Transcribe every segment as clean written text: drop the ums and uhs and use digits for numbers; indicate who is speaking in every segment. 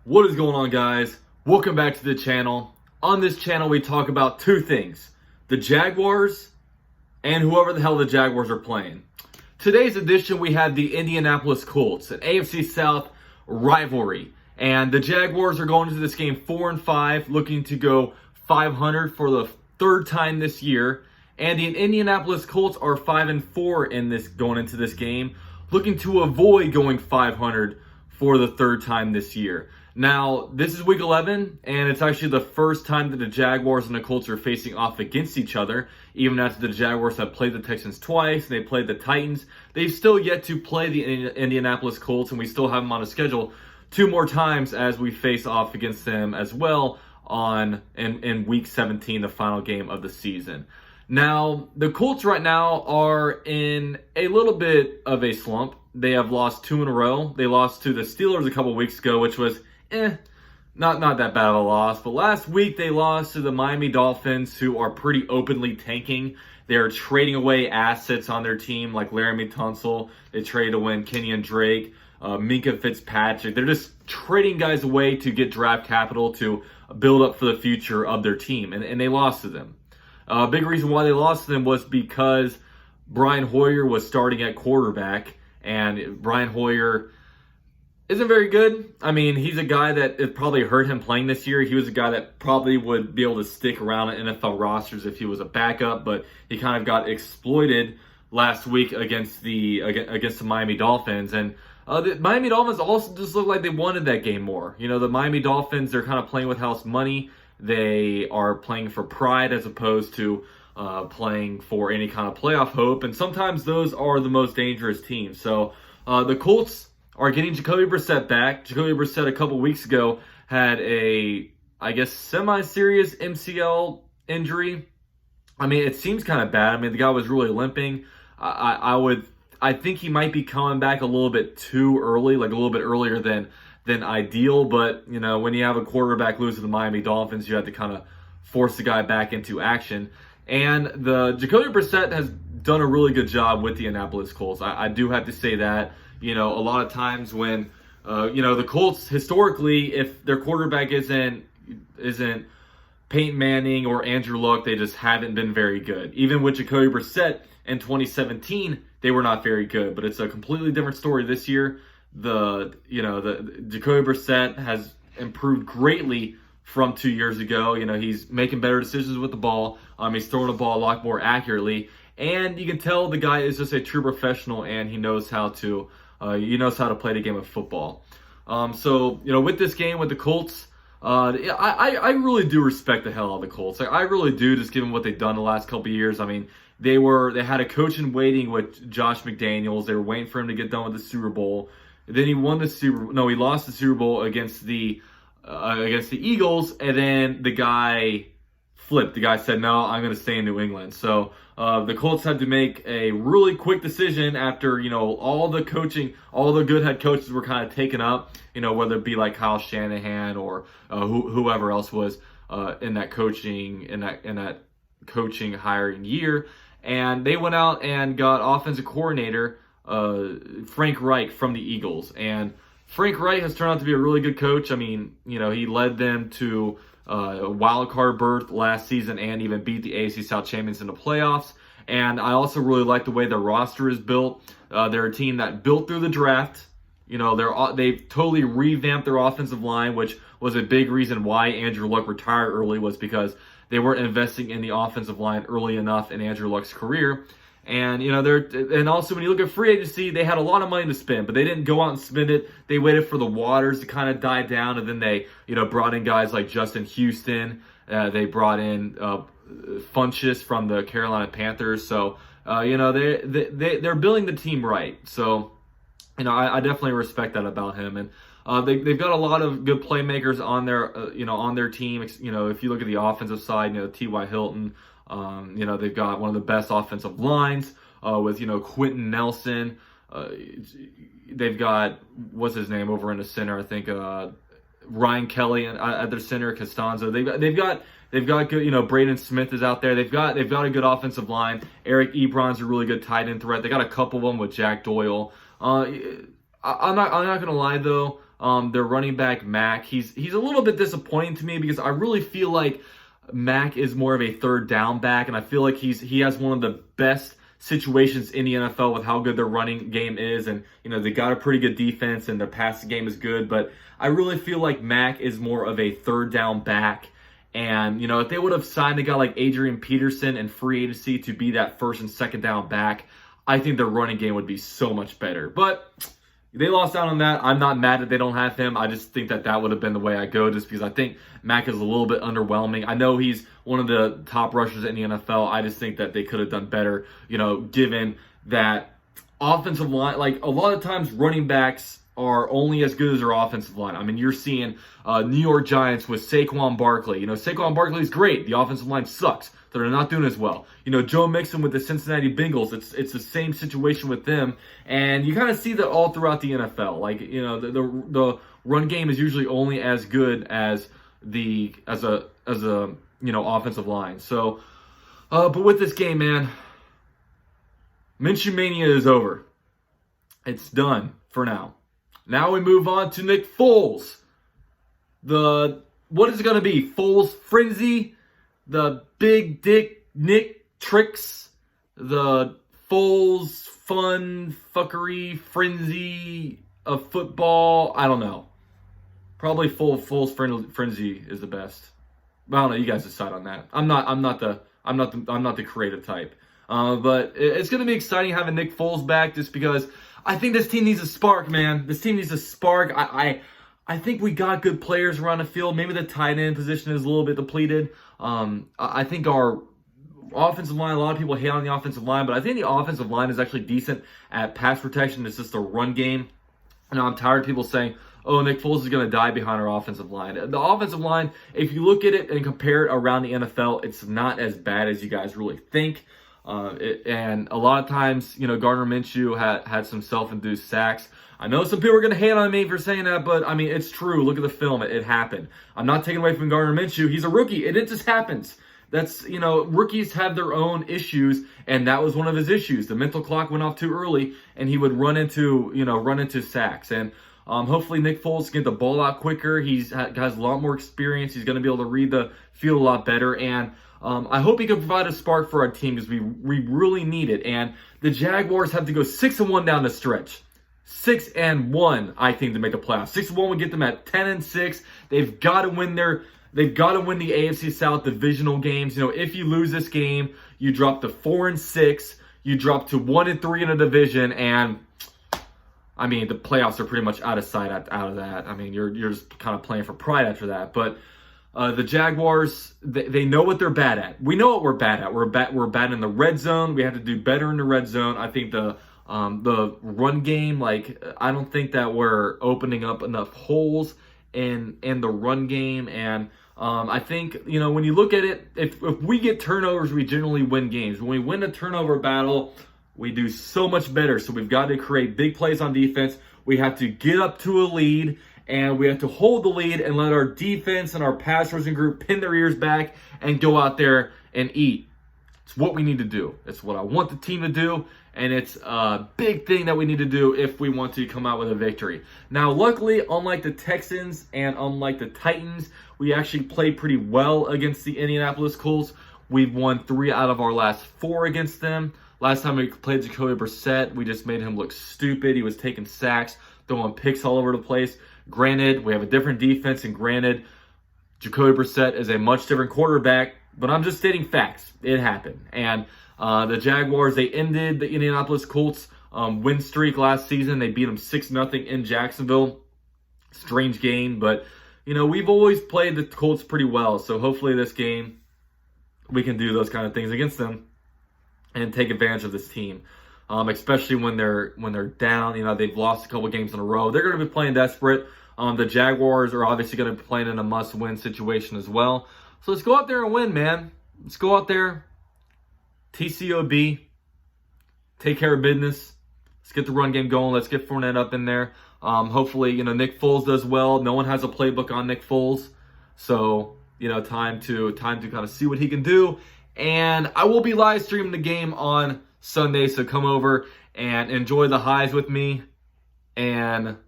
Speaker 1: What is going on, guys? Welcome back to the channel. On this channel, we talk about two things: the Jaguars and whoever the hell the Jaguars are playing. Today's edition, we have the Indianapolis Colts, an AFC South rivalry. And the Jaguars are going into this game 4-5, looking to go 500 for the third time this year. And the Indianapolis Colts are 5-4 going into this game, looking to avoid going 500 for the third time this year. Now, this is week 11, and it's actually the first time that the Jaguars and the Colts are facing off against each other. Even after the Jaguars have played the Texans twice, and they played the Titans, they've still yet to play the Indianapolis Colts, and we still have them on a schedule two more times as we face off against them as well in week 17, the final game of the season. Now, the Colts right now are in a little bit of a slump. They have lost two in a row. They lost to the Steelers a couple weeks ago, which was not that bad of a loss. But last week they lost to the Miami Dolphins, who are pretty openly tanking. They're trading away assets on their team, like Laramie Tunsil. They traded to win Kenyon Drake, Minka Fitzpatrick. They're just trading guys away to get draft capital to build up for the future of their team, and they lost to them. A big reason why they lost to them was because Brian Hoyer was starting at quarterback, and Brian Hoyer isn't very good. I mean, he's a guy that it probably hurt him playing this year. He was a guy that probably would be able to stick around at NFL rosters if he was a backup, but he kind of got exploited last week against the Miami Dolphins. And the Miami Dolphins also just look like they wanted that game more. You know, the Miami Dolphins, they're kind of playing with house money. They are playing for pride as opposed to playing for any kind of playoff hope. And sometimes those are the most dangerous teams. So the Colts are getting Jacoby Brissett back. Jacoby Brissett a couple weeks ago had a, I guess, semi-serious MCL injury. I mean, it seems kind of bad. I mean, the guy was really limping. I think he might be coming back a little bit too early, like a little bit earlier than ideal. But, you know, when you have a quarterback lose to the Miami Dolphins, you have to kind of force the guy back into action. And the Jacoby Brissett has done a really good job with the Indianapolis Colts. I do have to say that. You know, a lot of times when, the Colts, historically, if their quarterback isn't Peyton Manning or Andrew Luck, they just haven't been very good. Even with Jacoby Brissett in 2017, they were not very good. But it's a completely different story this year. The Jacoby Brissett has improved greatly from 2 years ago. You know, he's making better decisions with the ball. He's throwing the ball a lot more accurately. And you can tell the guy is just a true professional, and he knows how to play the game of football. So, you know, with this game, with the Colts, I really do respect the hell out of the Colts. I really do, just given what they've done the last couple of years. I mean, they had a coach in waiting with Josh McDaniels. They were waiting for him to get done with the Super Bowl. Then he lost the Super Bowl against the Eagles, and then the guy flipped. The guy said, "No, I'm going to stay in New England." So the Colts had to make a really quick decision after, you know, all the good head coaches were kind of taken up, you know, whether it be like Kyle Shanahan or whoever else was in that coaching hiring year. And they went out and got offensive coordinator Frank Reich from the Eagles. And Frank Reich has turned out to be a really good coach. I mean, you know, he led them to a wild card berth last season and even beat the AFC South champions in the playoffs. And I also really like the way their roster is built. They're a team that built through the draft. You know, they've totally revamped their offensive line, which was a big reason why Andrew Luck retired early, was because they weren't investing in the offensive line early enough in Andrew Luck's career. And, you know, and also when you look at free agency, they had a lot of money to spend, but they didn't go out and spend it. They waited for the waters to kind of die down, and then they, you know, brought in guys like Justin Houston. They brought in Funchess from the Carolina Panthers. So, you know, they're building the team right. So, you know, I definitely respect that about him. And they've got a lot of good playmakers on their team. You know, if you look at the offensive side, you know, T.Y. Hilton. You know, they've got one of the best offensive lines with, you know, Quentin Nelson. They've got, what's his name over in the center? I think Ryan Kelly at their center, Costanzo. They've got good, you know, Braden Smith is out there. They've got a good offensive line. Eric Ebron's a really good tight end threat. They got a couple of them with Jack Doyle. I'm not gonna lie though. their running back, Mack. He's a little bit disappointing to me because I really feel like Mack is more of a third down back, and I feel like he has one of the best situations in the NFL with how good their running game is, and they got a pretty good defense and their passing game is good, but I really feel like Mack is more of a third down back. And if they would have signed a guy like Adrian Peterson in free agency to be that first and second down back, I think their running game would be so much better. But they lost out on that. I'm not mad that they don't have him. I just think that would have been the way I go, just because I think Mack is a little bit underwhelming. I know he's one of the top rushers in the NFL. I just think that they could have done better, given that offensive line. Like, a lot of times running backs are only as good as their offensive line. I mean, you're seeing New York Giants with Saquon Barkley. Saquon Barkley's great. The offensive line sucks. They're not doing as well. Joe Mixon with the Cincinnati Bengals, it's the same situation with them. And you kind of see that all throughout the NFL. Like, the run game is usually only as good as a offensive line. So, but with this game, man, Minshew Mania is over. It's done for now. Now we move on to Nick Foles. What is it going to be? Foles Frenzy? The Big Dick Nick Tricks? The Foles Fun Fuckery Frenzy of football? I don't know. Probably Foles Frenzy is the best. I don't know. You guys decide on that. I'm not the creative type. But it's going to be exciting having Nick Foles back, just because I think this team needs a spark, man. This team needs a spark. I think we got good players around the field. Maybe the tight end position is a little bit depleted. I think our offensive line, a lot of people hate on the offensive line, but I think the offensive line is actually decent at pass protection. It's just the run game. And I'm tired of people saying, oh, Nick Foles is going to die behind our offensive line. The offensive line, if you look at it and compare it around the NFL, it's not as bad as you guys really think. And a lot of times, Gardner Minshew had some self-induced sacks. I know some people are going to hate on me for saying that, but I mean, it's true. Look at the film. It happened. I'm not taking away from Gardner Minshew. He's a rookie, and it just happens. That's, rookies have their own issues, and that was one of his issues. The mental clock went off too early, and he would run into sacks. And hopefully Nick Foles can get the ball out quicker. He has a lot more experience. He's going to be able to read the field a lot better, and I hope he can provide a spark for our team, because we really need it. And the Jaguars have to go 6-1 down the stretch. 6-1, I think, to make the playoffs. 6-1 would get them at 10-6. They've got to win the AFC South divisional games. If you lose this game, you drop to 4-6. You drop to 1-3 in a division, and I mean, the playoffs are pretty much out of sight out of that. I mean, you're just kind of playing for pride after that. But the Jaguars, they know what they're bad at. We know what we're bad at. We're bad in the red zone. We have to do better in the red zone. I think the run game, I don't think that we're opening up enough holes in the run game. And I think, when you look at it, if we get turnovers, we generally win games. When we win a turnover battle, we do so much better. So we've got to create big plays on defense. We have to get up to a lead, and we have to hold the lead and let our defense and our pass rushing group pin their ears back and go out there and eat. It's what we need to do. It's what I want the team to do, and it's a big thing that we need to do if we want to come out with a victory. Now, luckily, unlike the Texans and unlike the Titans, we actually played pretty well against the Indianapolis Colts. We've won 3 out of our last 4 against them. Last time we played Jacoby Brissett, we just made him look stupid. He was taking sacks, throwing picks all over the place. Granted, we have a different defense, and granted, Jacoby Brissett is a much different quarterback, but I'm just stating facts. It happened. And the Jaguars, they ended the Indianapolis Colts win streak last season. They beat them 6-0 in Jacksonville. Strange game, but, we've always played the Colts pretty well, so hopefully this game we can do those kind of things against them and take advantage of this team, especially when they're down. They've lost a couple games in a row. They're going to be playing desperate. The Jaguars are obviously going to be playing in a must-win situation as well. So let's go out there and win, man. Let's go out there, TCOB, take care of business. Let's get the run game going. Let's get Fournette up in there. Hopefully, Nick Foles does well. No one has a playbook on Nick Foles, so time to kind of see what he can do. And I will be live streaming the game on Sunday, so come over and enjoy the highs with me. And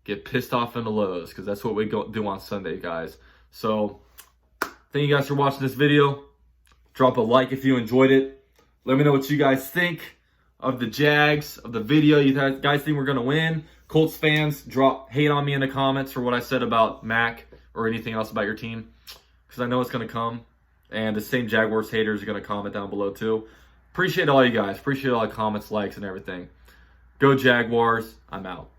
Speaker 1: get pissed off in the lows, because that's what we do on Sunday, guys. So thank you guys for watching this video. Drop a like if you enjoyed it. Let me know what you guys think of the Jags, of the video. You guys think we're going to win? Colts fans, drop hate on me in the comments for what I said about Mac or anything else about your team, because I know it's going to come. And the same Jaguars haters are going to comment down below too. Appreciate all you guys. Appreciate all the comments, likes, and everything. Go Jaguars. I'm out.